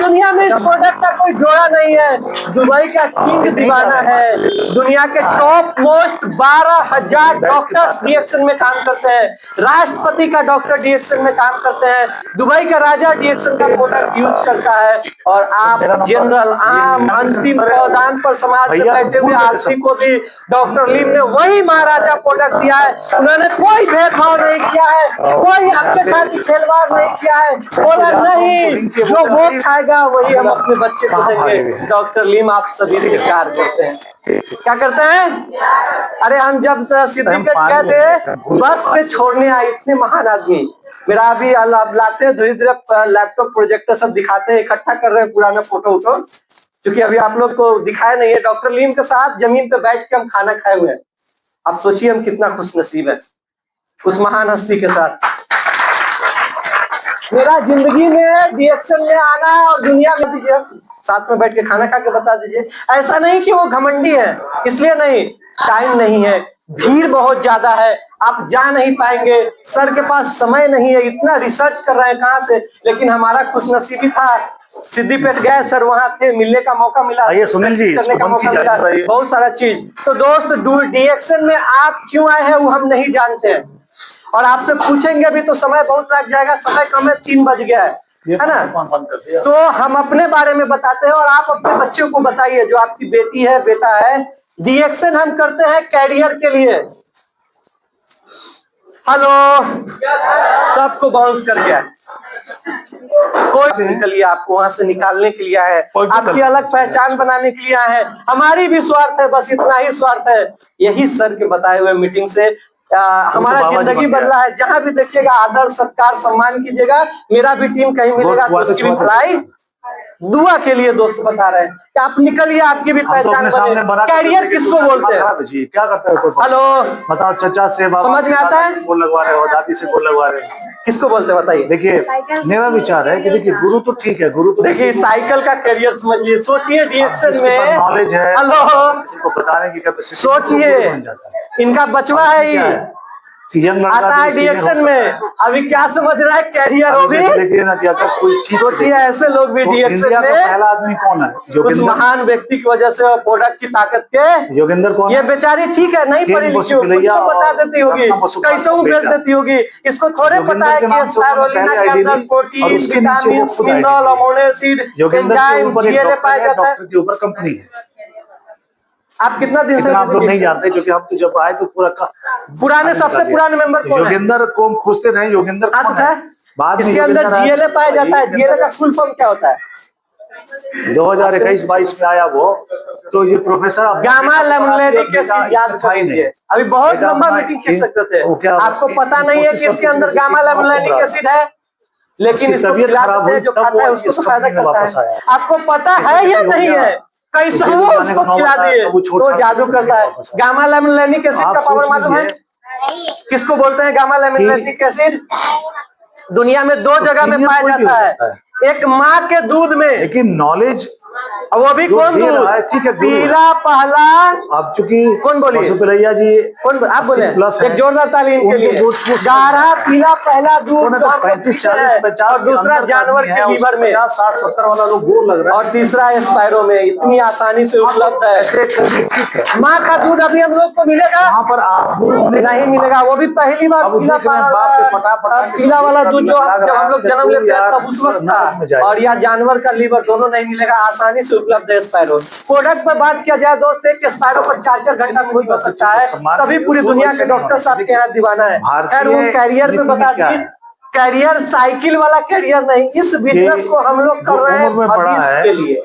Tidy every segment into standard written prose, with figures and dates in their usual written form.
दुनिया में इस प्रोडक्ट का कोई जोड़ा नहीं है। दुबई का किंग दीवाना है। दुनिया के टॉप मोस्ट 12,000 डॉक्टर्स डीएक्शन में काम करते हैं। राष्ट्रपति का डॉक्टर डीएक्शन में काम करते हैं। दुबई का राजा डीएक्शन का प्रोडक्ट यूज करता है। और आप जनरल आम अंतिम पौधान पर समाज में बैठे हुए आदमी को भी डॉक्टर लीम ने वही महाराजा प्रोडक्ट दिया है। उन्होंने कोई भेदभाव नहीं किया है, कोई आपके साथ खिलवाड़ नहीं किया है। बोला नहीं, जो वो खाएगा वही हम अपने बच्चे को देंगे। डॉक्टर लीम आप सभी से प्यार करते हैं। क्या करते हैं? अरे हम जब सिद्दीपेट गए थे, बस पे छोड़ने आए इतने महान आदमी। मेरा अभी लाते हैं धीरे धीरे लैपटॉप प्रोजेक्टर सब दिखाते हैं, इकट्ठा कर रहे हैं पुराना फोटो उठो, क्योंकि अभी आप लोग को दिखाया नहीं है। डॉक्टर लीम के साथ जमीन पे बैठ के हम खाना खाए हुए हैं। आप सोचिए हम कितना खुश नसीब है उस महान हस्ती के साथ। मेरा जिंदगी में डीएक्शन में आना और दुनिया में दीजिए साथ में बैठ के खाना खा के बता दीजिए। ऐसा नहीं कि वो घमंडी है, इसलिए नहीं, टाइम नहीं है, भीड़ बहुत ज्यादा है, आप जा नहीं पाएंगे, सर के पास समय नहीं है, इतना रिसर्च कर रहे हैं कहाँ से। लेकिन हमारा खुशनसीबी था, सिद्दीपेट गए सर, वहां थे, मिलने का मौका मिला, आइए सुनील जी, करने का मौका मिला, बहुत सारा चीज। तो दोस्त डीएक्शन में आप क्यों आए हैं वो हम नहीं जानते हैं, और आपसे पूछेंगे भी तो समय बहुत लग जाएगा। समय कम है, 3 बज गया है ना। तो हम अपने बारे में बताते हैं और आप अपने बच्चों को बताइए, जो आपकी बेटी है बेटा है। डीएक्शन हम करते हैं कैरियर के लिए। हेलो, सबको बाउंस कर गया, कोई निकलिए, आपको वहां से निकालने के लिए आए हैं, आपकी अलग पहचान बनाने के लिए आए हैं। हमारी भी स्वार्थ है, बस इतना ही स्वार्थ है। यही सर के बताए हुए मीटिंग से हमारा जिंदगी बदला है। जहां भी देखिएगा आदर सत्कार सम्मान कीजिएगा। मेरा भी टीम कहीं मिलेगा तो उसकी भी भलाई दुआ के लिए दोस्त बता रहे हैं कि आप निकलिए, आपकी भी पहचान बने। कैरियर किसको बोलते हैं? क्या करते हैं? हेलो, बताओ, चचा से समझ में आता है? बोल लगवा रहे हो, दादी से बोल लगवा रहे हो, किसको बोलते हैं बताइए? देखिए मेरा विचार है कि देखिए गुरु तो ठीक है, गुरु तो देखिए साइकिल का कैरियर समझिए, सोचिए डीएक्शन में नॉलेज है, हेलो को बताने की कैपेसिटी, सोचिए इनका बचवा है ये आता है डीएक्शन में, अभी क्या समझ रहा है कैरियर हो भी। देखिए ना क्या कोई चीज, सोचिए ऐसे लोग भी डीएक्शन में। पहला आदमी कौन है? उस महान व्यक्ति की वजह से, प्रोडक्ट की ताकत के। योगेंद्र कौन? ये बेचारी ठीक है, नहीं पढ़ी लिखी होगी, कुछ बता देती होगी, कैसे भेज देती होगी। इसको थोड़े पता है कि स्पाइरुलिना के अंदर protein, vitamin, mineral, amino acid, enzyme, GLA पाया जाता है। डॉक्टर के ऊपर कंपनी है। आप कितना दिन से आप लोग नहीं जानते, क्योंकि हम तो जब आए तो पुराने सबसे पुराने मेंबर कौन है? योगेंद्र को खोजते रहे, योगेंद्र कौन है? बाद इसके अंदर जीएलए पाया जाता है। जीएलए का फुल फॉर्म क्या होता है? 2021-22 में आया वो, तो ये प्रोफेसर गामा लैमुलेनिक एसिड याद करिए। अभी बहुत लंबा मीटिंग खींच सकते थे। आपको पता नहीं है कि इसके अंदर गामा लैमुलेनिक एसिड है, लेकिन इसको खिलाते हैं, जो खाता है उसको फायदा करता है। आपको पता है या नहीं है? कैसे वो उसको खिला दिए तो जादू करता है। गामा लैमुलेनिक एसिड का पावर मालूम है? किसको बोलते हैं गामा लैमुलेनिक एसिड? दुनिया में 2 जगह में पाया जाता है, एक माँ के दूध में। लेकिन नॉलेज, वो भी कौन दूध? ठीक है, पीला पहला। अब चुकी कौन बोलिए? सुपलैया जी, कौन आप बोले? एक जोरदार ताली इनके लिए। गाढ़ा पीला पहला दूध 35, 40, 50, और दूसरा जानवर के लीवर में 50, 60, 70 वाला लोग गोर लग रहा है, और तीसरा स्पायरो में इतनी आसानी से उपलब्ध है। माँ का दूध अभी हम लोग को मिलेगा वहाँ पर नहीं मिलेगा, वो भी पहली बार पीला वाला दूध जो हम लोग जन्म लेते हैं तब उस वक्त था, और या जानवर का लीवर दोनों नहीं मिलेगा, आसानी से उपलब्ध है स्पायरो। प्रोडक्ट पर बात किया जाए दोस्त, एक स्पायरो पर 4-4 घंटा में हो सकता है, तभी पूरी दुनिया के डॉक्टर साहब के यहाँ दीवाना है। खैर वो कैरियर पे बता दी, कैरियर साइकिल वाला कैरियर नहीं, इस बिजनेस को हम लोग कर रहे हैं भविष्य के लिए,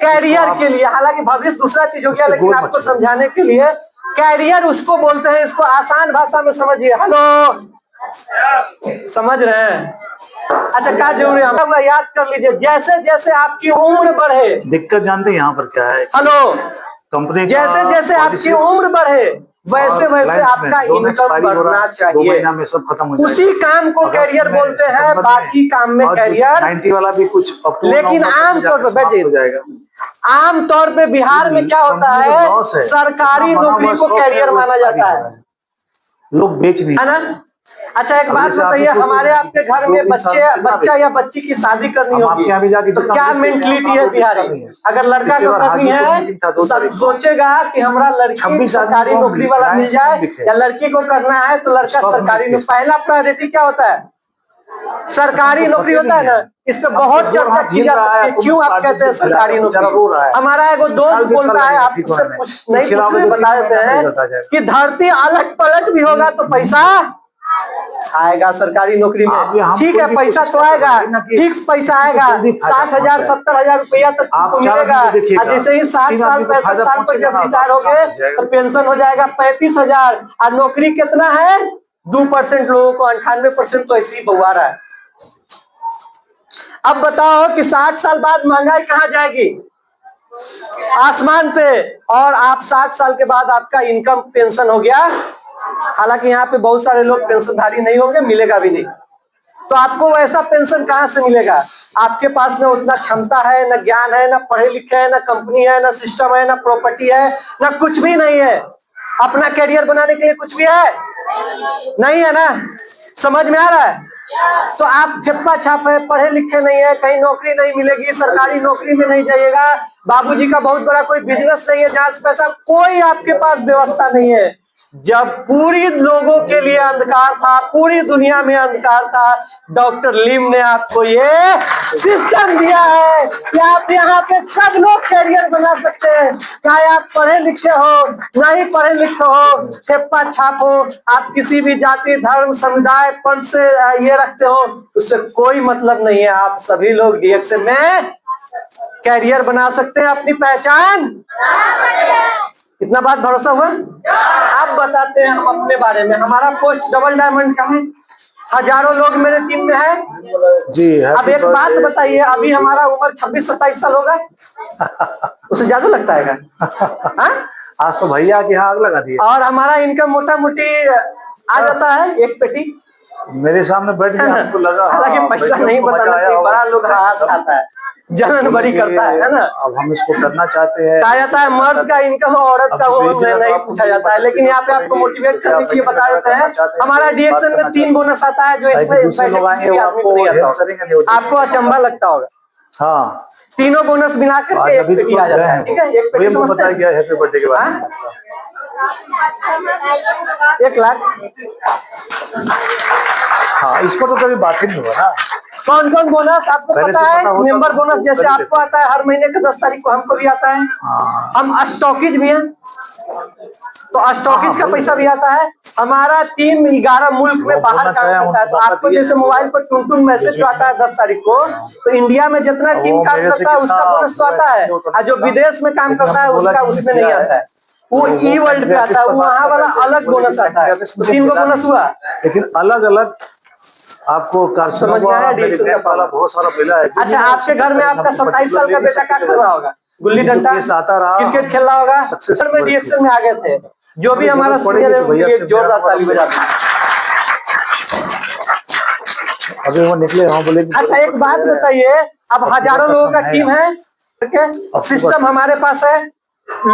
कैरियर के लिए। हालांकि भविष्य दूसरा चीज हो गया, लेकिन आपको समझाने के लिए कैरियर उसको बोलते हैं। इसको आसान भाषा में समझिए। हेलो, समझ रहे हैं? अच्छा, क्या जरूरी है हम याद कर लीजिए, जैसे जैसे आपकी उम्र बढ़े, दिक्कत जानते हैं यहाँ पर क्या है? हेलो, कंपनी जैसे जैसे आपकी उम्र बढ़े वैसे वैसे आपका इनकम बढ़ना चाहिए। में सब खत्म हो जाएगा। उसी काम को कैरियर बोलते हैं, बाकी काम में कैरियर 90 वाला भी कुछ, लेकिन आमतौर पर बैठ जाएगा। आमतौर पे बिहार में क्या होता है, सरकारी नौकरी को कैरियर माना जाता है, लोग बेच नहीं है ना। अच्छा एक बात जैसे आप बताइए, इसको हमारे आपके घर दो में तीन बच्चे साल कितना बच्चा या बच्ची की शादी करनी हम आपके यहाँ भी होगी जाके तो जितना क्या पूछते हैं, मेंटलिटी वहाँ है वो बिहारी? दिखता नहीं है। अगर लड़का पिछली को बार करनी हाजीपुर है मीटिंग था तो 2 सब तारीख को, सोचेगा कि हमरा लड़की 26 सरकारी आदमी को नौकरी वाला मिल लाइन से जाए, दिखे। या लड़की को करना है तो लड़का उसका सरकारी अपना नौकरी। पहला प्रायोरिटी क्या होता है? सरकारी हमको नौकरी पता होता है नहीं ना, है। इस पे हम बहुत तो चर्चा हाथ की झेल जा रहा है, सकती है, क्यों आप कहते हैं सरकारी बेचारा रो रहा नौकरी? है। हमारा एगो दोस्त बोलता है, आपसे नहीं पूछने बता देते हैं कि धरती अलट पलट भी होगा तो पैसा आएगा सरकारी नौकरी में। ठीक है, पैसा तो आएगा, फिक्स पैसा आएगा, 60,000 70,000 रुपया तक आपको मिलेगा। और जैसे ही 60 साल 65 साल पर जब रिटायर हो गए तो पेंशन हो जाएगा 35,000। और नौकरी कितना है? 2% लोगों को, 98% तो ऐसे ही बउआ रहा है। अब बताओ कि 60 साल बाद महंगाई कहां जाएगी? आसमान पे। और आप 60 साल के बाद आपका इनकम पेंशन हो गया, हालांकि यहाँ पे बहुत सारे लोग पेंशनधारी नहीं होंगे, मिलेगा भी नहीं, तो आपको वैसा पेंशन कहां से मिलेगा? आपके पास ना उतना क्षमता है, ना ज्ञान है, ना पढ़े लिखे है, ना कंपनी है, ना सिस्टम है, ना प्रॉपर्टी है, ना कुछ भी नहीं है। अपना कैरियर बनाने के लिए कुछ भी है नहीं है ना? समझ में आ रहा है? तो आप छप्पा छाप है, पढ़े लिखे नहीं है, कहीं नौकरी नहीं मिलेगी, सरकारी नौकरी में नहीं जाइएगा, बाबूजी का बहुत बड़ा कोई बिजनेस नहीं है जहां से पैसा, कोई आपके पास व्यवस्था नहीं है। जब पूरी लोगों के लिए अंधकार था, पूरी दुनिया में अंधकार था, डॉक्टर लिम ने आपको ये सिस्टम दिया है कि आप यहाँ पे सब लोग कैरियर बना सकते हैं, चाहे आप पढ़े लिखे हो, नहीं पढ़े लिखे हो, छप्पा छाप हो, आप किसी भी जाति धर्म समुदाय पंथ से ये रखते हो, उससे कोई मतलब नहीं है। आप सभी लोग डीएक्सएम में कैरियर बना सकते हैं, अपनी पहचान। इतना बात भरोसा हुआ? अब बताते हैं हम अपने बारे में। हमारा पोस्ट डबल डायमंड का है, हजारों लोग मेरे टीम में है जी। अब एक बात बताइए, अभी हमारा उम्र 26-27 साल होगा, उससे ज्यादा लगता है क्या? आज तो भैया के यहाँ आग लगा दिए। और हमारा इनकम मोटा मोटी आ जाता है एक पेटी मेरे सामने बैठ गया, हमको लगा हालांकि पैसा नहीं बताना चाहिए, बड़ा लोग हाथ आता है, जलन बड़ी करता है ना? अब हम इसको करना चाहते हैं। कहा जाता है मर्द का इनकम औरत का वो नहीं पूछा जाता है, लेकिन यहाँ पे आपको मोटिवेट करने के लिए बता देते हैं, हमारा डीएक्शन में 3 बोनस आता है जो इसमें आपको अचंभा लगता होगा। हाँ, तीनों बोनस मिला करके एक पेटी आ जाता है। ठीक है, एक पेटी समझते हैं? गया हैप्पी बर्थडे के बाद 1 लाख। हाँ, इस पर तो कभी बात ही नहीं हुआ ना। कौन कौन बोनस आपको पता है? मेंबर बोनस जैसे आपको आता है हर महीने के 10 तारीख को, हमको भी आता है। हम स्टॉकीज भी हैं, तो स्टॉकीज का पैसा भी आता है। हमारा टीम 11 मुल्क में बाहर काम करता है, तो आपको जैसे मोबाइल पर टुन मैसेज जो आता है 10 तारीख को, तो इंडिया में जितना टीम काम करता है उसका बोनस तो आता है, और जो विदेश में काम करता है उसका उसमें नहीं आता है, वो ई वर्ल्ड पे आता है, वहाँ वाला अलग बोनस आता है। तो 3 बोनस हुआ, लेकिन अलग अलग आपको समझ में आया? बहुत सारा मिला है। अच्छा, आपके घर में आपका 27 साल का बेटा क्या कर रहा होगा? गुल्ली डंडा आता रहा, क्रिकेट खेल रहा होगा। सर में डीएक्शन में आ गए थे, जो भी हमारा सीनियर है उनके लिए जोरदार ताली बजाते हैं। अभी वो निकले वहाँ बोले। अच्छा एक बात बताइए, अब हजारों लोगों का टीम है, सिस्टम हमारे पास है,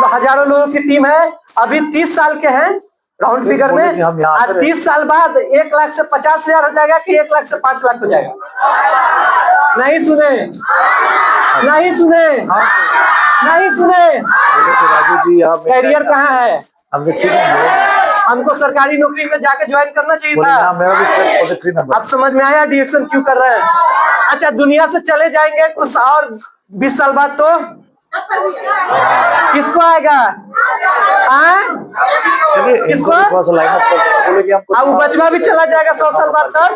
हजारों लोगों की टीम है, अभी 30 साल के हैं राउंड फिगर में, आज 30 साल बाद 1 लाख से 50,000 हो जाएगा कि 1 लाख से 5 लाख हो जाएगा? नहीं सुने, नहीं सुने, नहीं सुने। राजू जी, आप कैरियर कहाँ है? हमको सरकारी नौकरी में जाके ज्वाइन करना चाहिए था। मेरा भी 43 नंबर। अब समझ में आया डीएक्शन क्यों कर रहे हैं? अच्छा, दुनिया से चले जाएंगे कुछ और 20 साल बाद, तो किसको आएगा? किसको? अब वो बचवा भी चला जाएगा 100 साल बाद तक।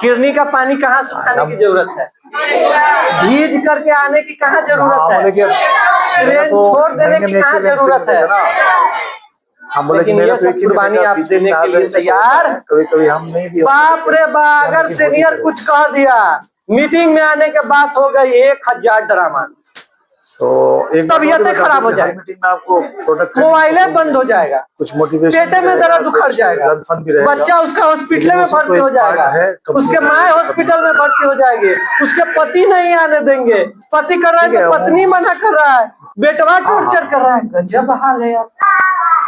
किरनी का पानी कहाँ सुखाने की जरूरत है? भीज करके आने की कहाँ जरूरत है? ट्रेन छोड़ देने की कहाँ जरूरत है? हम बोले लेकिन ये सब कुर्बानी आप देने के लिए तैयार? कभी कभी हम नहीं भी। बाप रे बाप, अगर सीनियर कुछ कह दिया, मीटिंग में आने के बाद हो गई 1000 ड्रामा, तो तबीयतें खराब हो जाएगी, मीटिंग में आपको मोबाइलें बंद हो जाएगा, कुछ मोटिवेशन, पेटे में दर्द उखड़ जाएगा, बच्चा उसका हॉस्पिटल में भर्ती हो जाएगा, उसके माँ हॉस्पिटल में भर्ती हो जाएगी, उसके पति नहीं आने देंगे, पति कर रहा है तो पत्नी मना कर रहा है, बेटवा टॉर्चर कर रहा है। गजब हाल है यार।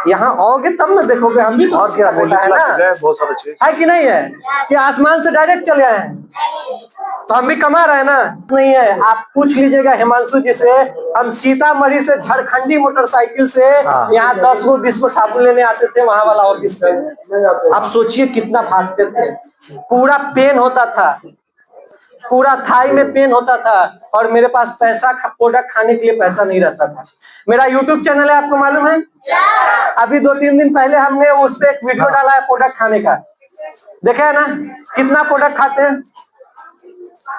यहाँ आओगे तब ना देखोगे, हम भी और क्या बोली है ना, बहुत सारा चीज है कि नहीं है कि आसमान से डायरेक्ट चले आए हैं, तो हम भी कमा रहे हैं ना। नहीं है, आप पूछ लीजिएगा हिमांशु जी से, हम सीतामढ़ी से झारखंडी मोटरसाइकिल से यहाँ 10 गो 20 गो साबुन लेने आते थे वहां वाला ऑफिस पे। आप सोचिए कितना भागते थे, पूरा पेन होता था, पूरा थाई में पेन होता था, और मेरे पास पैसा प्रोडक्ट खाने के लिए पैसा नहीं रहता था। मेरा यूट्यूब चैनल है, आपको मालूम है, अभी 2-3 दिन पहले हमने उस पे एक वीडियो डाला है प्रोडक्ट खाने का, देखा है ना कितना प्रोडक्ट खाते हैं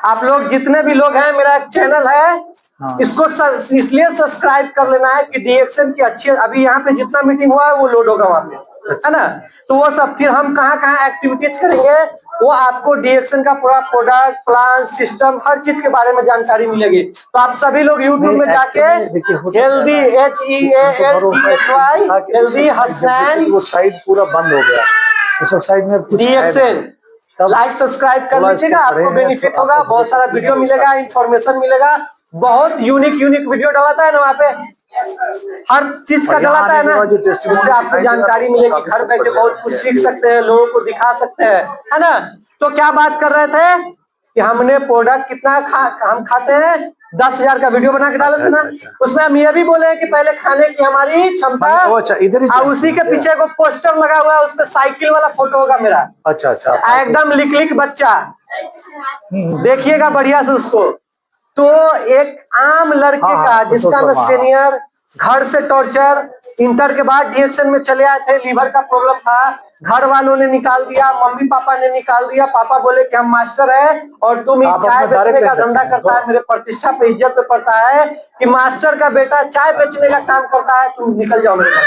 आप लोग। जितने भी लोग हैं, मेरा एक चैनल है, इसको इसलिए सब्सक्राइब कर लेना है कि डीएक्सएन की अच्छी, अभी यहाँ पे जितना मीटिंग हुआ है वो लोड होगा वहां पे, है ना, तो वो सब फिर हम कहाँ कहाँ एक्टिविटीज करेंगे, वो आपको डीएक्सएन का पूरा प्रोडक्ट प्लान सिस्टम हर चीज के बारे में जानकारी मिलेगी। तो आप सभी लोग यूट्यूब में जाके हेल्दी HEALTHY हेल्दी हसनैन, वो साइड पूरा बंद हो गया, वो सब साइड में डीएक्सएन लाइक सब्सक्राइब कर लीजिएगा, आपको बेनिफिट होगा, बहुत सारा वीडियो मिलेगा, इंफॉर्मेशन मिलेगा, बहुत यूनिक वीडियो डलाता है ना वहाँ पे, हर चीज का डलाता है ना, जिससे आपको जानकारी मिलेगी, घर बैठे बहुत कुछ सीख सकते हैं, लोगों को दिखा सकते हैं, है ना। तो क्या बात कर रहे थे कि हमने प्रोडक्ट कितना हम खाते हैं, 10,000 का वीडियो बना के डाले थे ना, उसमें हम ये भी बोले हैं कि पहले खाने की हमारी क्षमता, और उसी के पीछे को पोस्टर लगा हुआ है, उसमें साइकिल वाला फोटो होगा मेरा, अच्छा एकदम लिक बच्चा, देखिएगा बढ़िया से उसको। तो एक आम लड़के का जिसका न सीनियर, घर से टॉर्चर, इंटर के बाद डीएक्सएन में चले आए थे, लीवर का प्रॉब्लम था, घर वालों ने निकाल दिया, मम्मी पापा ने निकाल दिया, पापा बोले कि हम मास्टर है और तुम चाय बेचने का धंधा करता है, मेरे प्रतिष्ठा पे इज्जत पे पड़ता है कि मास्टर का बेटा चाय बेचने का काम करता है, तुम निकल जाओ मेरे घर,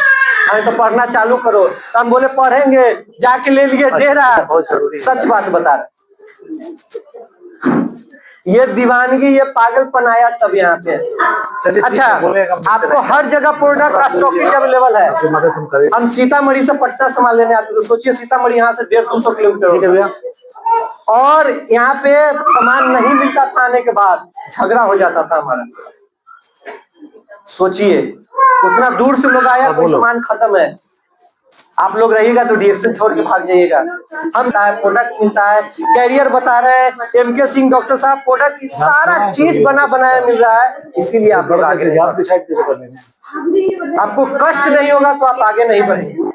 हमें तो पढ़ना चालू करो। तो हम बोले पढ़ेंगे, जाके ले लिए डेरा, सच बात बता रहे, ये दीवानगी, ये पागलपन आया तब यहाँ पे। अच्छा, आपको हर जगह प्रोडक्ट का स्टॉकिंग अवेलेबल है। हम सीतामढ़ी से पटना सामान लेने आते, तो सोचिए सीतामढ़ी यहाँ से 150-200 किलोमीटर, और यहाँ पे सामान नहीं मिलता था, आने के बाद झगड़ा हो जाता था हमारा। सोचिए उतना दूर से लोग आया, कोई सामान खत्म है, आप लोग रहिएगा तो डीएक्सएन छोड़ के भाग जाइएगा। हम प्रोडक्ट मिलता है, कैरियर बता रहे हैं, एमके सिंह डॉक्टर साहब, प्रोडक्ट सारा चीज बना बनाया मिल रहा है, इसीलिए आप लोग आगे आपको कष्ट नहीं होगा तो आप आगे नहीं बढ़ेंगे।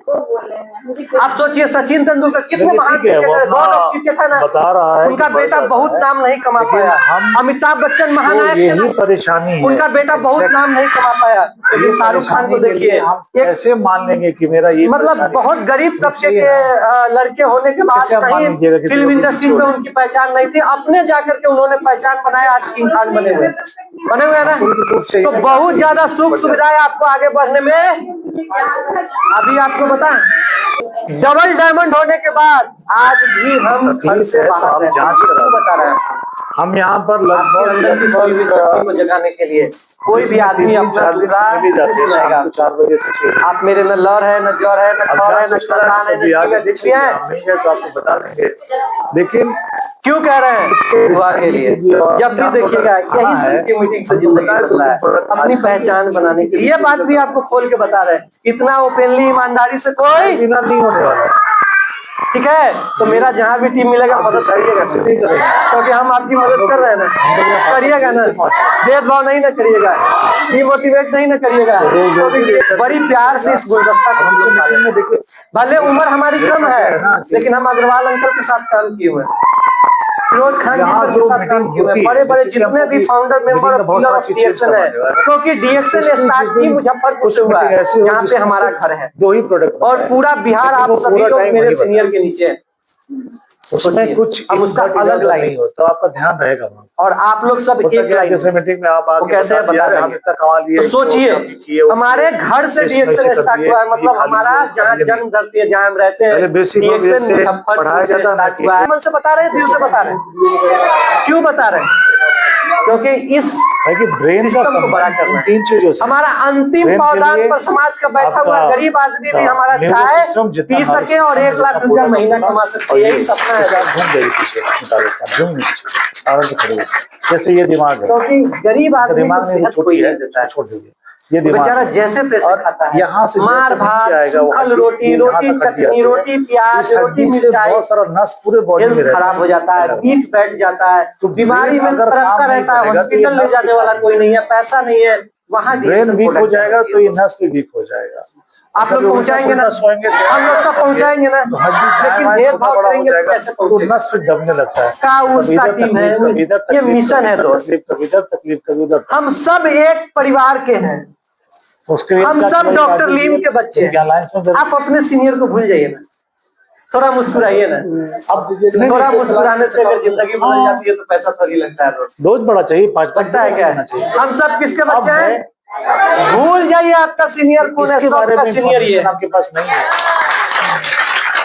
आप सोचिए सचिन तेंदुलकर कितने महान क्रिकेटर, गॉड ऑफ क्रिकेट है ना, बता रहा है, उनका बेटा बहुत नाम नहीं कमा पाया। अमिताभ बच्चन महानायक, यही परेशानी है, उनका बेटा बहुत नाम नहीं कमा पाया। लेकिन शाहरुख खान को देखिए, कैसे मान लेंगे कि मेरा ये, मतलब बहुत गरीब तबके के लड़के होने के बाद कहीं फिल्म इंडस्ट्री में उनकी पहचान नहीं थी, अपने जाकर के उन्होंने पहचान बनाया, आज किंग खान बने हुए हैं ना। तो बहुत ज्यादा सुख सुविधाएं आपको आगे बढ़ने में। अभी आपको बताएं, डबल डायमंड होने के बाद आज भी हम घर से बाहर जांच बता रहे हैं, हम यहाँ पर लगभग को जगाने के लिए कोई भी आदमी अपना जाएगा। 4 बजे से आप मेरे न लड़ है, न जौर है, न खौर है, न खदान है, है, तो आपको बता देंगे। लेकिन क्यों कह रहे हैं दुआ के लिए, जब भी देखिएगा यही सबकी मीटिंग से जिंदगी बदला है, अपनी पहचान बनाने के लिए। ये बात भी आपको खोल के बता रहे हैं, इतना ओपनली ईमानदारी से कोई विनर नहीं होने वाला, ठीक है। तो मेरा जहाँ भी टीम मिलेगा मदद करिएगा, क्योंकि हम आपकी मदद कर रहे हैं ना, करिएगा ना, भेदभाव नहीं ना करिएगा, डिमोटिवेट नहीं ना करिएगा, बड़ी प्यार से इस गुलदस्ता को, भले उम्र हमारी कम है लेकिन हम अग्रवाल अंकल के साथ काम किए हुए, फिरोज खान जी सर के साथ काम किए हुए, बड़े बड़े जितने भी फाउंडर मेंबर ऑफ डीएक्सएन है, क्योंकि डीएक्सएन स्टार्ट की मुजफ्फरपुर से हुआ है, जहाँ पे हमारा घर है, 2 ही प्रोडक्ट, और पूरा बिहार आप सभी लोग मेरे सीनियर के नीचे है। उसमें कुछ हम उसका अलग लाइन नहीं हो तो आपका ध्यान रहेगा वहाँ, और आप लोग सब एक लाइन मीटिंग में आप कैसे बता रहे हैं। तो सोचिए हमारे घर से डीएक्सएन स्टार्ट हुआ है, मतलब हमारा जहाँ जन्म धरती है, जहाँ हम रहते हैं, डीएक्सएन मुजफ्फरपुर से स्टार्ट हुआ है। मन से बता रहे हैं, दिल से बता रहे हैं। क्यों बता रहे हैं? क्योंकि इस ब्रेन सिस्टम को बड़ा करना है। 3 चीजों से हमारा अंतिम पावदान पर समाज का बैठा हुआ गरीब आदमी भी हमारा चाय पी सके और 1 लाख रुपया महीना कमा सके, यही सपना है। जैसे ये दिमाग है, क्योंकि गरीब आदमी दिमाग में छोड़ दीजिए, ये बेचारा जैसे तैसे खाता है, यहाँ से मार भात, सूखल रोटी, रोटी चटनी, रोटी प्याज, रोटी मिर्चाई, बहुत सारा नस पूरे बॉडी में खराब हो जाता है, पीठ बैठ जाता है, तो बीमारी में तरफता रहता है, हॉस्पिटल ले जाने वाला कोई नहीं है, पैसा नहीं है, वहाँ ब्रेन वीक हो जाएगा तो ये नस भी वीक हो जाएगा। आप लोग पहुंचाएंगे ना, हम लोग सब पहुंचाएंगे ना, लेकिन भेदभाव करेंगे तो कैसे पहुंचेगा? नस पे दबने लगता है। का उसका टीम है, ये मिशन है दोस्त। कभी इधर तकलीफ कभी उधर। हम सब एक परिवार के हैं, हम सब डॉक्टर लीम के बच्चे हैं। आप अपने सीनियर को भूल जाइए ना, थोड़ा मुस्कुराइए ना। अब थोड़ा मुस्कुराने से अगर जिंदगी बदल जाती है तो पैसा थोड़ी लगता है दोस्त। रोज बड़ा चाहिए, 5 लगता है क्या? हम सब किसके बच्चे हैं? भूल जाइए आपका सीनियर कौन है, सबका सीनियर ये आपके पास नहीं है,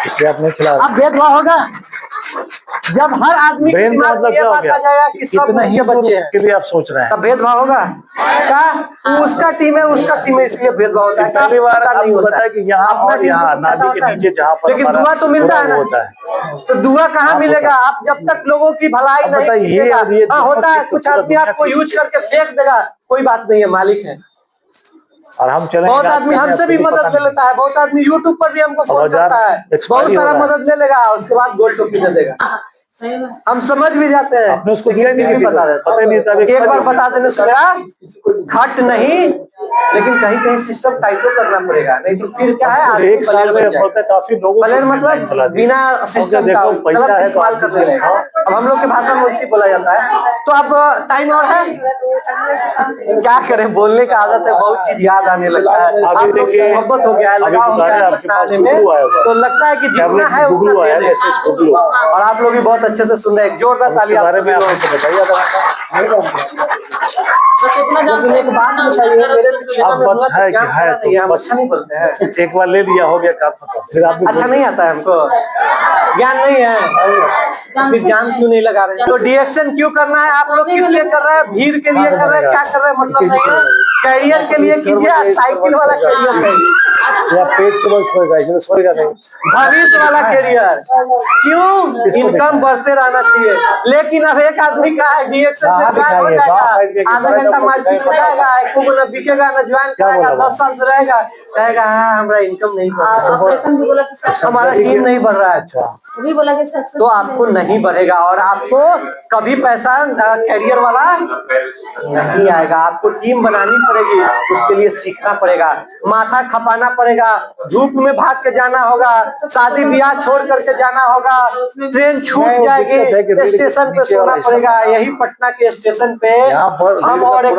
इसलिए आप नहीं खिला। अब भेदभाव होगा जब हर आदमी ब्रेन का मतलब क्या हो गया? जाएगा कि सब उनके बच्चे हैं, के लिए आप सोच रहे हैं, तब भेदभाव होगा क्या? उसका टीम है, उसका टीम है, इसलिए भेदभाव होता है। पहली बार आपको पता है कि यहाँ और यहाँ नाभि के नीचे जहाँ पर, लेकिन दुआ तो मिलता है ना, तो दुआ कहाँ मिलेगा? आप जब तक लोगों की भलाई नहीं कीजिएगा। हाँ होता है, कुछ आदमी आपको यूज करके फेंक देगा, कोई बात नहीं है, मालिक है। और हम चलेंगे, बहुत आदमी हमसे भी मदद ले लेता है, बहुत आदमी यूट्यूब पर भी हमको फोन करता है, बहुत सारा मदद ले लेगा, उसके बाद गोल टोपी दे देगा। हम समझ भी जाते हैं, आपने उसको दिया नहीं, बता देता, पता नहीं था। एक बार बता देने से घट नहीं, लेकिन कहीं कहीं सिस्टम टाइट करना पड़ेगा, नहीं तो फिर क्या है, एक साल में काफी लोगों को मतलब बिना सिस्टम का पैसा है इस्तेमाल करने लगेगा। अब हम लोग की भाषा में उसी बोला जाता है। तो अब टाइम और है, क्या करें, बोलने का आदत है, बहुत चीज याद आने लगता है। आप लोग से मोहब्बत हो गया है, लगाव हो गया है आने में, तो लगता है कि जितना है उतना दे दें। और आप लोग भी बहुत अच्छे से सुन रहे हैं, जोरदार ताली आप बारे में आपको बताइए। एक बात बताइए, मेरे अच्छा नहीं बोलते हैं, एक बार ले लिया हो गया काम खत्म, फिर आप अच्छा नहीं आता है, हमको ज्ञान नहीं है, फिर ज्ञान क्यों नहीं लगा रहे? तो डीएक्शन क्यों करना है? आप लोग किस लिए कर रहे हैं? भीड़ के लिए कर रहे हैं? क्या कर रहे हैं? मतलब नहीं है, कैरियर के लिए कीजिए, साइकिल वाला कैरियर करिए, या पेट के बल सोएगा नहीं, भविष्य वाला कैरियर। क्यों? इनकम बढ़ते रहना चाहिए। लेकिन अब एक आदमी का है डीएक्शन में आधा घंटा मार्केट में जाएगा, न बिकेगा, न ज्वाइन करेगा, 10 साल से रहेगा, कहेगा हाँ हमारा इनकम नहीं बढ़, हमारा टीम नहीं बढ़ रहा है। अच्छा, तो आपको नहीं बढ़ेगा और आपको कभी पैसा कैरियर वाला नहीं आएगा। आपको टीम बनानी पड़ेगी, उसके लिए सीखना पड़ेगा, माथा खपाना पड़ेगा, धूप में भाग के जाना होगा, शादी ब्याह छोड़ करके जाना होगा, ट्रेन छूट जाएगी, स्टेशन पे सोना पड़ेगा। यही पटना के स्टेशन पे हम, और एक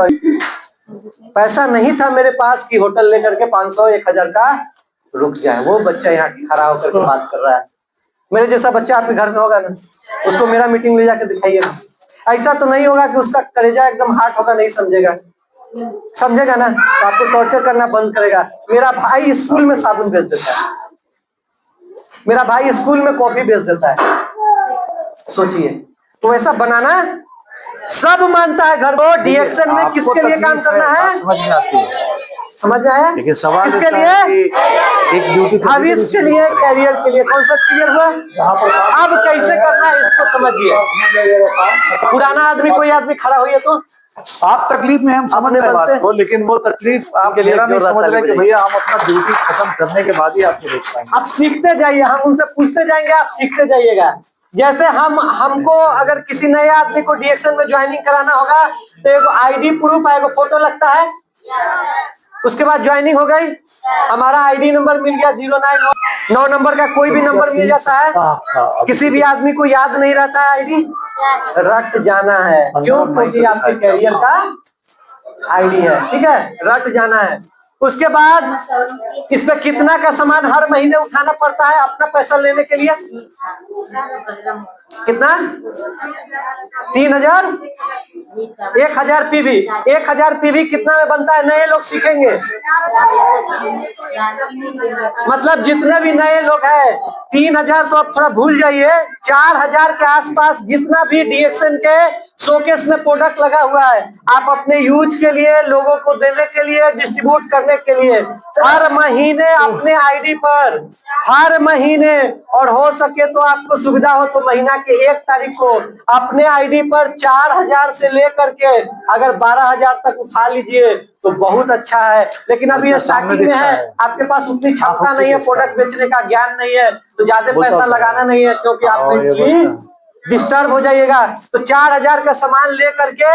पैसा नहीं था मेरे पास कि होटल लेकर के 500-1000 का रुक जाए। वो बच्चा यहाँ खड़ा होकर के बात कर रहा है, मेरे जैसा बच्चा आपके घर में होगा ना, उसको मेरा मीटिंग ले जाके दिखाइए। ऐसा तो नहीं होगा कि उसका कलेजा एकदम हार्ड होगा, नहीं समझेगा, समझेगा ना, तो आपको टॉर्चर करना बंद करेगा। मेरा भाई स्कूल में साबुन बेच देता है, मेरा भाई स्कूल में कॉफी बेच देता है, सोचिए। तो ऐसा बनाना सब मानता है घर को। डीएक्शन में किसके लिए काम करना है? समझ में आया? लेकिन सवाल किसके लिए? एक ड्यूटी भविष्य के लिए, कैरियर के लिए। कौन सा क्लियर हुआ? अब कैसे करना है इसको समझिए। पुराना आदमी, कोई आदमी खड़ा हुई तो आप तकलीफ में, हम समझ रहे बात को, लेकिन वो तकलीफ आप मेरा नहीं समझ रहे कि भैया हम अपना ड्यूटी खत्म करने के बाद ही आपको देख पाएंगे। आप सीखते जाइए, हम उनसे पूछते जाएंगे, आप सीखते जाइएगा। जैसे हमको अगर किसी नए आदमी को डीएक्शन में ज्वाइनिंग कराना होगा तो एक आईडी प्रूफ, एक फोटो लगता है, उसके बाद ज्वाइनिंग हो गई, हमारा आईडी नंबर मिल गया 09 नंबर का कोई भी नंबर मिल जाता है। किसी भी आदमी को याद नहीं रहता है आईडी, रट जाना है। क्यों? क्योंकि आपके कैरियर का आईडी है, ठीक है, रट जाना है। उसके बाद इसमें कितना का सामान हर महीने उठाना पड़ता है अपना पैसा लेने के लिए? कितना? 3000, 1000 पीवी। 1000 पीवी कितना में बनता है? नए लोग सीखेंगे, मतलब जितने भी नए लोग हैं, 3000 तो अब थोड़ा भूल जाइए, 4000 के आसपास जितना भी डीएक्शन के शोकेस में प्रोडक्ट लगा हुआ है, आप अपने यूज के लिए, लोगों को देने के लिए, डिस्ट्रीब्यूट करने के लिए हर महीने अपने आईडी पर, हर महीने, और हो सके तो आपको सुविधा हो तो महीना के 1 तारीख को अपने आईडी पर 4000 से लेकर के अगर 12000 तक उठा लीजिए तो तो बहुत अच्छा है, लेकिन अभी ये स्टार्टिंग में है, आपके पास उतनी क्षमता नहीं है, प्रोडक्ट बेचने का ज्ञान नहीं है, तो ज्यादा पैसा लगाना नहीं है, क्योंकि आप मेंटली डिस्टर्ब हो जाइएगा। तो 4000 का सामान ले करके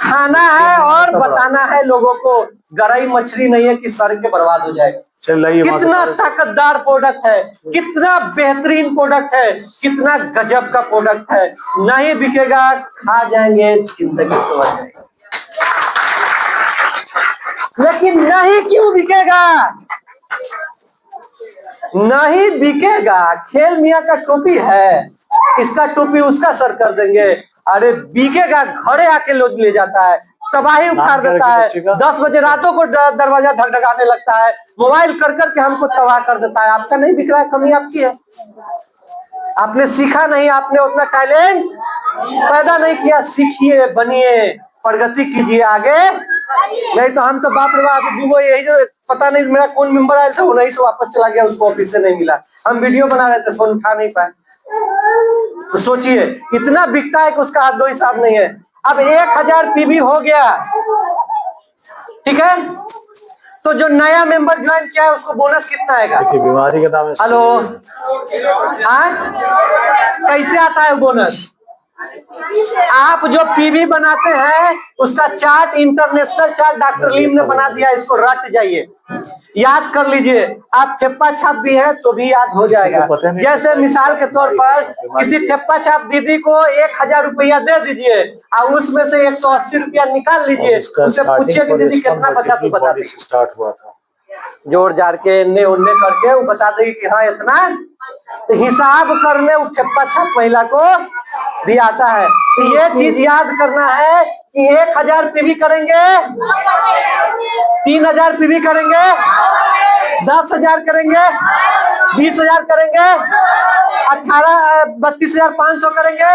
खाना है और बताना है लोगों को, गरई मछली नहीं है कि सर के बर्बाद हो जाएगा। कितना ताकतदार प्रोडक्ट है, कितना बेहतरीन प्रोडक्ट है, कितना गजब का प्रोडक्ट है। नहीं बिकेगा, खा जाएंगे, जिंदगी समझ जाएंगे। लेकिन नहीं क्यों बिकेगा? नहीं बिकेगा, खेल मियाँ का टोपी है, इसका टोपी उसका सर कर देंगे। अरे बिकेगा, घरे आके लोग ले जाता है, तबाही उखाड़ देता है, 10 बजे रातों को दरवाजा धड़धड़ाने लगता है, मोबाइल कर करके हमको तबाह कर देता है। आपका नहीं बिक रहा है, कमी आपकी है, आपने सीखा नहीं, आपने उतना टैलेंट पैदा नहीं किया। सीखिए, बनिए, प्रगति कीजिए आगे। नहीं तो हम तो बाप रे बाप, वो यही जो पता नहीं मेरा कौन मेंबर आया था, वो नहीं से वापस चला गया, उसको ऑफिस से नहीं मिला। हम वीडियो बना रहे थे, फोन उठा नहीं पाए। तो सोचिए, इतना बिकता है कि उसका हाथ दो हिसाब नहीं है। अब 1000 पीबी हो गया, ठीक है, तो जो नया मेंबर ज्वाइन किया है उसको बोनस कितना आएगा? बीमारी के नाम। हेलो, कैसे आता है बोनस? आप जो पीवी बनाते हैं उसका चार्ट, इंटरनेशनल चार्ट डॉक्टर लीम ने बना दिया, इसको रट जाइए, याद कर लीजिए। आप ठेप्पा छाप भी है तो भी याद हो जाएगा। जैसे मिसाल के तौर पर किसी ठेप्पा छाप दीदी को 1000 रुपया दे दीजिए और उसमें से 180 रुपया निकाल लीजिए, उससे पूछिए कि दीदी कितना बचा, तो बता देगी। स्टार्ट हुआ था, जोड़ जाड़ के इन्ने उन्ने करके वो बता देगी कि हाँ इतना। तो हिसाब करने वो ठेप्पा छाप महिला को भी आता है। तो ये चीज याद करना है कि 1000 पीवी करेंगे, 3000 पीवी करेंगे, 10,000 करेंगे, 20,000 करेंगे, 32,500 करेंगे,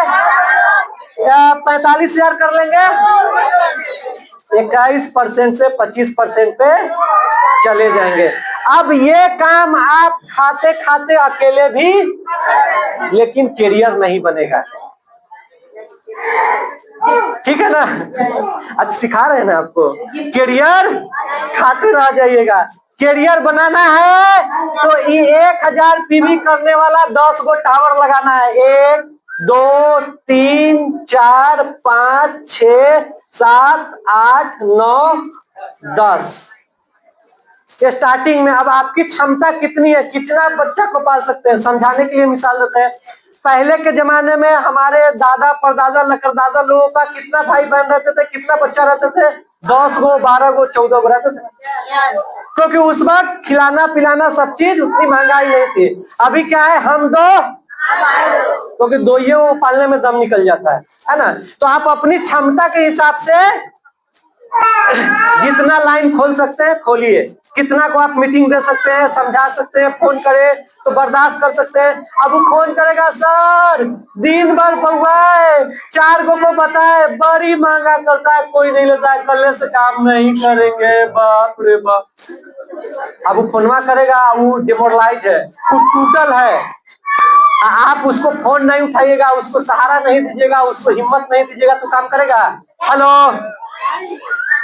45,000 कर लेंगे, 21% से 25% पे चले जाएंगे। अब ये काम आप खाते खाते अकेले भी, लेकिन कैरियर नहीं बनेगा, ठीक है ना? अच्छा सिखा रहे हैं ना आपको, कैरियर खाते रह जाइएगा। कैरियर बनाना है तो 1000 पीवी करने वाला 10 गो टावर लगाना है। 1 2 3 4 5 6 7 8 9 10 स्टार्टिंग में। अब आपकी क्षमता कितनी है, कितना बच्चा को पाल सकते हैं, समझाने के लिए मिसाल देते हैं। पहले के जमाने में हमारे दादा परदादा लकड़दादा लोगों का कितना भाई बहन रहते थे, कितना बच्चा रहते थे? 10 गो 12 गो 14 गो रहते थे, क्योंकि उस वक्त खिलाना पिलाना सब चीज उतनी महंगाई नहीं थी। अभी क्या है, हम दो, क्योंकि दो ही वो पालने में दम निकल जाता है ना? तो आप अपनी क्षमता के हिसाब से जितना लाइन खोल सकते हैं खोलिए, कितना को आप मीटिंग दे सकते हैं, समझा सकते हैं, फोन करे तो बर्दाश्त कर सकते हैं। अब वो फोन करेगा, सर दिन भर बउआए 4 गो को बताए, बड़ी महंगा करता है, कोई नहीं लेता है, कल से काम नहीं करेंगे, बाप रे बाप। अब वो फोनवा करेगा, वो डिमोरलाइज है, वो टूटल है, आप उसको फोन नहीं उठाइएगा, उसको सहारा नहीं दीजिएगा, उसको हिम्मत नहीं दीजिएगा तो काम करेगा? हेलो,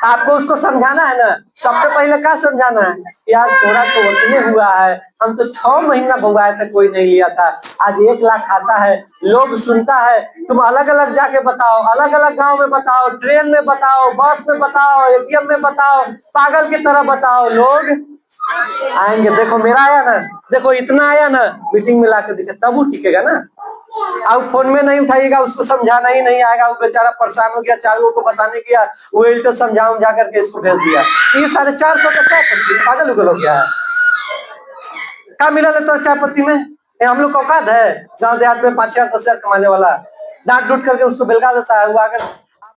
आपको उसको समझाना है ना। सबसे पहले क्या समझाना है, यार थोड़ा तो उतने हुआ है, हम तो 6 महीना भुगवाए थे, कोई नहीं लिया था, आज 1 लाख खाता है, लोग सुनता है। तुम अलग अलग जाके बताओ, अलग अलग गांव में बताओ, ट्रेन में बताओ, बस में बताओ, ATM में बताओ, पागल की तरह बताओ, लोग आएंगे। देखो मेरा आया ना, देखो इतना आया ना, मीटिंग में लाके दिखे तब वो टिकेगा ना। अब फोन में नहीं उठाइएगा, उसको समझाना ही नहीं आएगा, वो बेचारा परेशान हो गया, 4 लोगों को बताने किया, वो तो समझाऊं जा करके इसको भेज दिया। ये 450 का क्या करती है, पागल हो गया है। क्या मिला ले तो चाय पत्ती में? हम लोग का औकात है गाँव देहात में 5,000 10,000 कमाने वाला, डांट डूट करके उसको बेलगा देता है, वो आकर